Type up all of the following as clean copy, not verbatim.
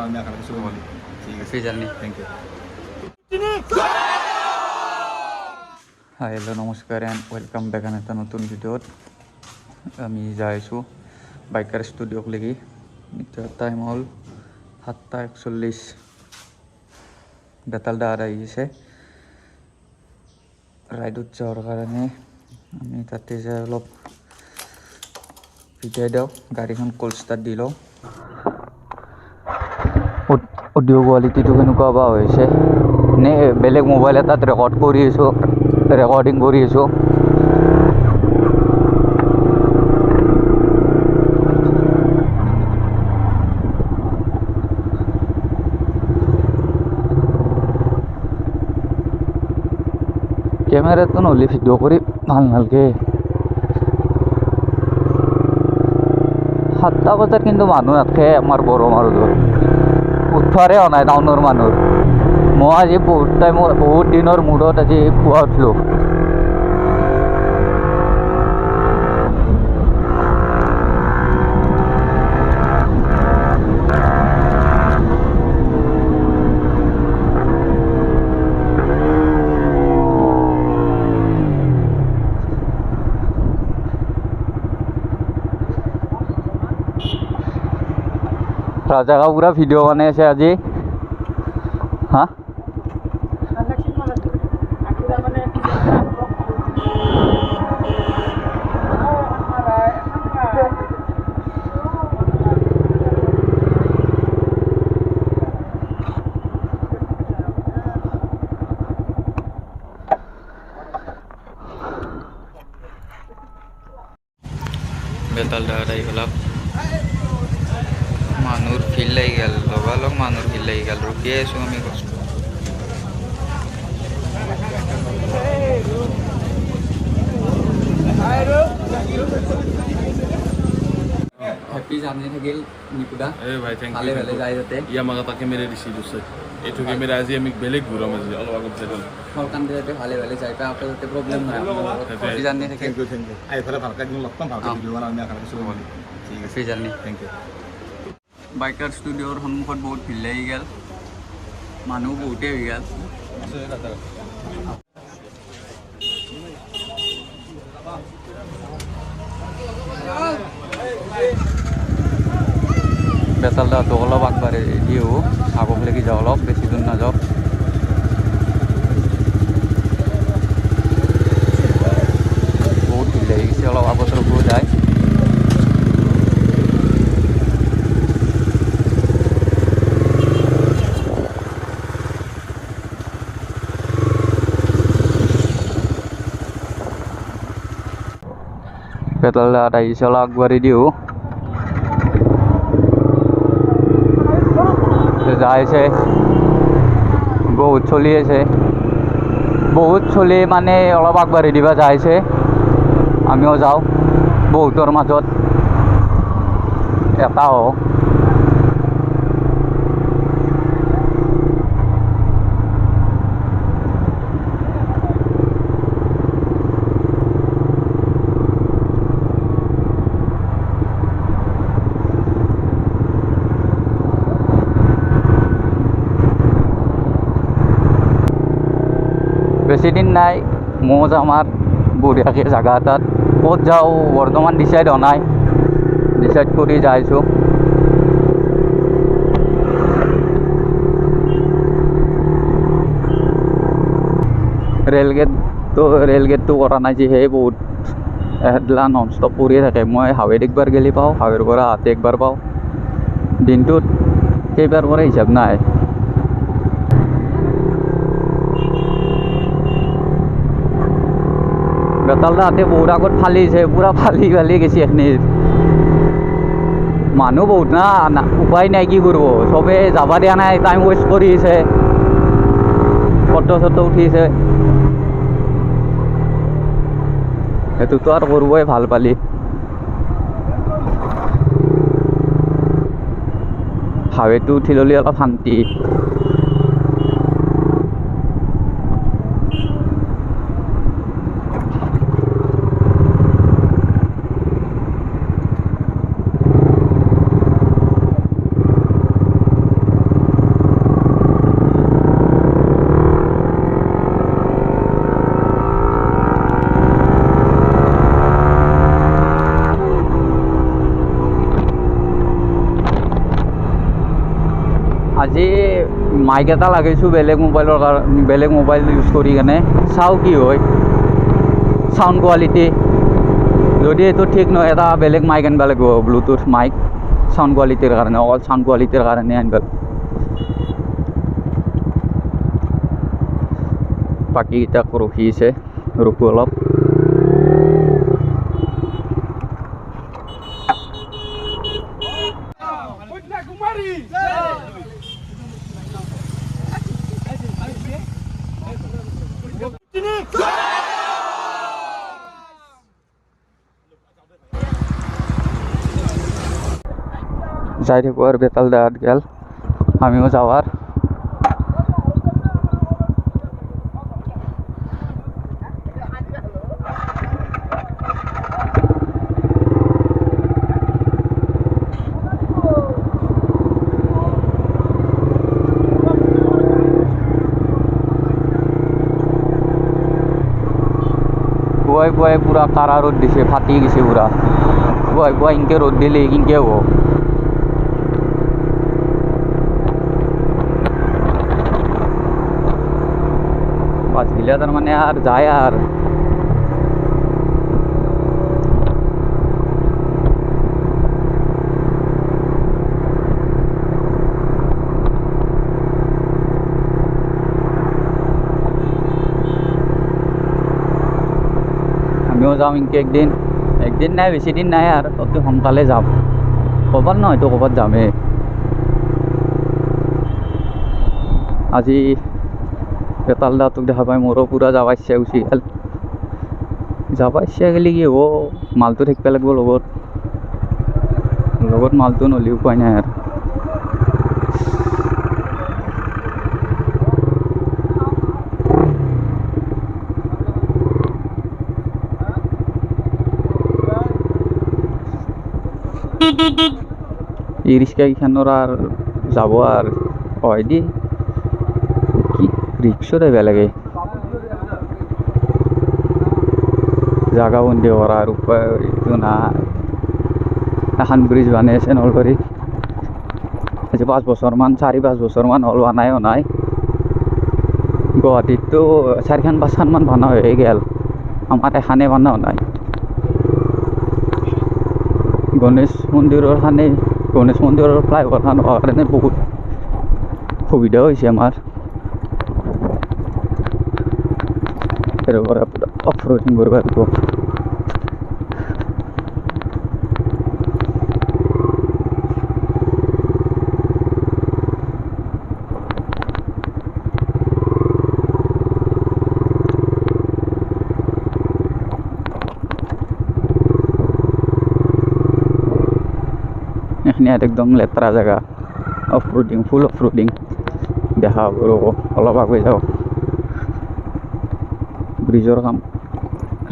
আমি আশা কৰিছোঁ ঠিক আছে জানি থেংক ইউ হাই হেল্ল' নমস্কাৰ এণ্ড ৱেলকাম বেক আন এটা নতুন ভিডিঅ'ত আমি যাই আছোঁ বাইকাৰ ষ্টুডিঅ'ক লাগি এতিয়া টাইম হ'ল 7:41 বেতাল দাঁত আহিছে ৰাইডত যোৱাৰ কাৰণে আমি তাতে যাই অলপ ভিজাই দিওঁ গাড়ীখন কোল্ড ষ্টাৰ্ট দি লওঁ অডিঅ' কোৱালিটিটো কেনেকুৱা বা হৈছে নে বেলেগ মোবাইল এটাত ৰেকৰ্ডিং কৰি আছোঁ কেমেৰাটো নহ'লে ভিডিঅ' কৰি ভাল নালাগে 7টা বজাত কিন্তু মানুহ নাথাকে আমাৰ গৰম আৰু উঠবাৰে হোৱা নাই টাউনৰ মানুহৰ মই আজি বহুত দিনৰ মূৰত আজি পুৱা উঠিলোঁ राजा पूरा वीडियो बने से आज हाँ बेताल दादा गला मानुर फिल लगी गल लगा मानुर फिल लगी गल रुकिए আমি हैप्पी জার্নি থাকিল নিকুদা ভাই থ্যাংক ভালে ভালে যাই যাতে ইয়ামাগা তাকে মেরে রিসিভ হচ্ছে এইটো কেমেরা আজি আমি বেলেগ ঘুরাম আজি অলপ আগত যাই গ'ল সরকান দিতে ভালে ভালে যাই পা আপনাদের প্রবলেম নাই হ্যাপি জার্নি থাকিল থ্যাংক ইউ আই ফেরা ভালকা দিন লগ পাম ভালকা ভিডিও বানাম আমি আশা কৰিছোঁ ঠিক আছে happy journey thank you Biker ষ্টুডিঅ'ৰ সন্মুখত বহুত ভিৰ লাগি গ'ল মানুহ বহুতে হৈ গ'ল বেতাল দাঁতক অলপ আগবাঢ়ি দিওঁ আগক লাগি যাওঁ অলপ বেছি দূৰ নাযাওঁ বহুত ভিৰ লাগি গৈছে অলপ আগত ৰখিব যায় বেতাল দাঁত আহিছে অলপ আগবাঢ়ি দিওঁ যাইছে বহুত চলি আছে বহুত চলি মানে অলপ আগবাঢ়ি দিবা যাইছে আমিও যাওঁ বহুতৰ মাজত এটা হওঁ বেছি দিন নাই মই যাম আমাৰ বঢ়িয়াকৈ জেগা এটাত ক'ত যাওঁ বৰ্তমান ডিচাইড হোৱা নাই ডিচাইড কৰি যাইছোঁ ৰেলগেটটো কৰা নাই যিহে বহুত এহেলা নন ষ্টপ কৰিয়ে থাকে মই হাৱেত একবাৰ গেলি পাওঁ হাৱেৰ পৰা হাতে একবাৰ পাওঁ দিনটোত কেইবাৰ পৰা হিচাপ নাই বেতাল দাঁতে বহুত আগত ফালিছে পুৰা ফালি গেছি এখনি মানুহ বহুত না উপায় নাই কি কৰিব চবে যাবা দিয়া নাই টাইম ৱেষ্ট কৰিছে ফটো উঠিছে সেইটোতো আৰু কৰিবই ভাল পালি হাৱেটো উঠি ল'লে অলপ শান্তি আজি মাইক এটা লগাইছোঁ বেলেগ মোবাইল ইউজ কৰি কেনে চাওঁ কি হয় সাউন্ড কোৱালিটি যদি এইটো ঠিক নহয় এটা বেলেগ মাইক আনিব লাগিব ব্লুটুথ মাইক সাউন্ড কোৱালিটিৰ কাৰণে অকল সাউন্ড কোৱালিটিৰ কাৰণে আনিব বাকী কেইটাক ৰখি আছে ৰখো অলপ যাই থাকোঁ আৰু বেতাল দাঁত গেল আমিও যাওয়াৰ পুৱাই পুৰা কাৰা ৰ'দ দিছে ফাটি গৈছে পুৰা পুৱাই ইনকে ৰ'দ দিলে কিনকে হ'ব বাছগিলা তাৰমানে আর যায় আর আমিও যাম ইনকে একদিন নাই বেছি দিন নাই আর অতি সোনকালে যাম ক'বাত নহয়তো ক'বাত যামেই আজি বেতাল দাঁতক দেখা পাই মোৰো পুৰা যাব ইচ্ছা গুচি গ'ল যাব ইচ্ছা গ'লে কি হ'ব মালটো থাকিব লাগিব লগত মালটো নহ'লে উপায় নাই আৰু ই ৰিক্সাকেইখনৰ আৰু যাব আৰু হয় দি কি ৰিক্সা আহিব লাগে জাগা বন্দী কৰাৰ উপায় এইটো নাই এখন ব্ৰিজ বনাই আছে নলবাৰীত আজি 4-5 বছৰমান হ'ল বনাই গুৱাহাটীততো 4-5খন বনা হৈ গ'ল আমাৰ এখানে বনাও নাই গণেশ মন্দিৰৰ ফ্লাইঅভাৰখন হোৱাৰ কাৰণে বহুত সুবিধা হৈছে আমাৰ পৰা পুৰা অফ ৰোডিং কৰিব লাগিব এইখিনি একদম লেতেৰা জেগা ফুল অফ ৰোডিং দেখা হ'ব ৰ'ব অলপ আগুৱাই যাওঁ ব্ৰিজৰ কাম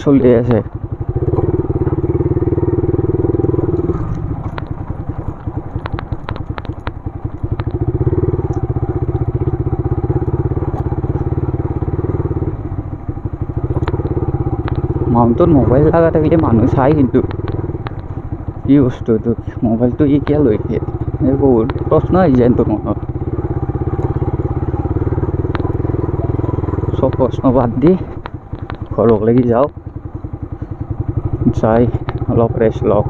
চলি আছে মাউণ্টত মোবাইল লগা থাকিলে মানুহ চাই কিন্তু কি বস্তু এইটো মোবাইলটো ই কিয় লৈ দিয়ে এই বহুত প্ৰশ্ন আহি যায় তোৰ মনত চব প্ৰশ্ন বাদ দি ঘৰক লাগি যাওঁ যাই অলপ ৰেষ্ট লওঁ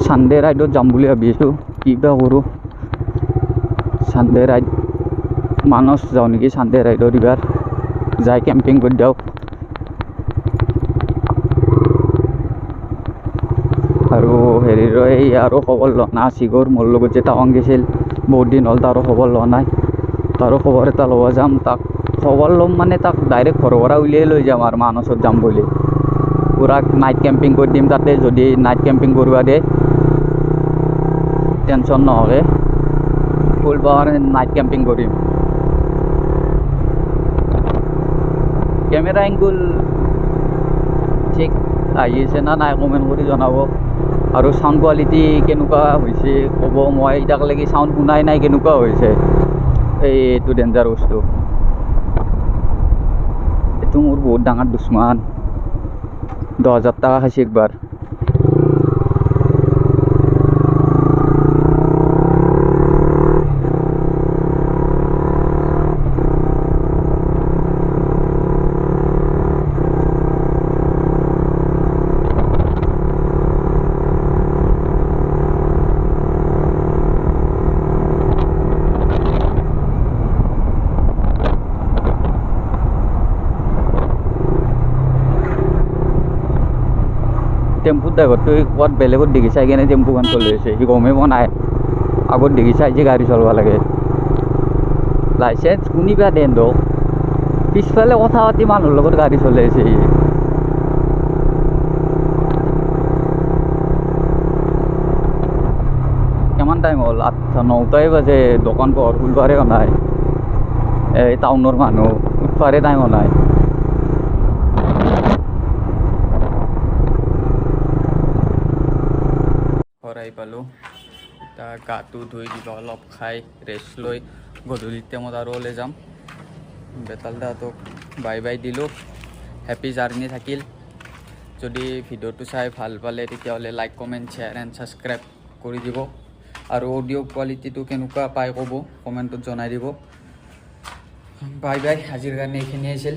ছানডে ৰাইডত যাম বুলি ভাবি আছোঁ কি বা কৰোঁ ছানডে ৰাইড মানস যাওঁ নেকি ছানডে ৰাইডত এইবাৰ যাই কেম্পিং কৰি যাওঁ আৰু হেৰিৰ এই আৰু খবৰ লোৱা নাই চিগৰ মোৰ লগত যে টাৱাং গৈছিল বহুত দিন হ'ল তাৰো খবৰ লোৱা নাই তাৰো খবৰ এটা ল'ব যাম তাক খবৰ ল'ম মানে তাক ডাইৰেক্ট ঘৰৰ পৰা উলিয়াই লৈ যাম আৰু মানসত যাম বুলি পুৰা নাইট কেম্পিং কৰি দিম তাতে যদি নাইট কেম্পিং কৰিব দিয়ে টেনশ্যন নহ'লে ফুল পাৱাৰ নাইট কেম্পিং কৰিম কেমেৰা এংগুল ঠিক আহি আছে না নাই কমেণ্ট কৰি জনাব আৰু সাউণ্ড কোৱালিটি কেনেকুৱা হৈছে ক'ব মই এতিয়ালৈকে সাউণ্ড শুনাই নাই কেনেকুৱা হৈছে এইটো ডেঞ্জাৰ বস্তু এইটো মোৰ বহুত ডাঙৰ দুশ্মন 10,000 টাকা খাইছে একবাৰ টেম্পুত ড্ৰাইভাৰ তই ক'ৰবাত বেলেগত দেখি চাই কিনে টেম্পুখন চলি আছে সি গমেই পোৱা নাই আগত দেখি চাই যে গাড়ী চলাব লাগে লাইচেঞ্চ কোনিবা দেন তো পিছফালে কথা পাতি মানুহৰ লগত গাড়ী চলাই আছে সি কিমান টাইম হ'ল 8-9টাই বাজে দোকান পোহৰ খুলবাৰে নাই এই টাউনৰ মানুহ উঠবাৰে টাইম নাই ঘৰ আহি পালোঁ এতিয়া গাটো ধুই দিবা অলপ খাই ৰেষ্ট লৈ গধূলি টাইমত আৰু ওলাই যাম বেতাল দাহঁতক বাই বাই দিলোঁ হেপী জাৰ্ণি থাকিল যদি ভিডিঅ'টো চাই ভাল পালে তেতিয়াহ'লে like comment share and subscribe কৰি দিব আৰু অডিঅ' কোৱালিটিটো কেনেকুৱা পায় ক'ব কমেণ্টত জনাই দিব বাই বাই আজিৰ কাৰণে এইখিনি আছিল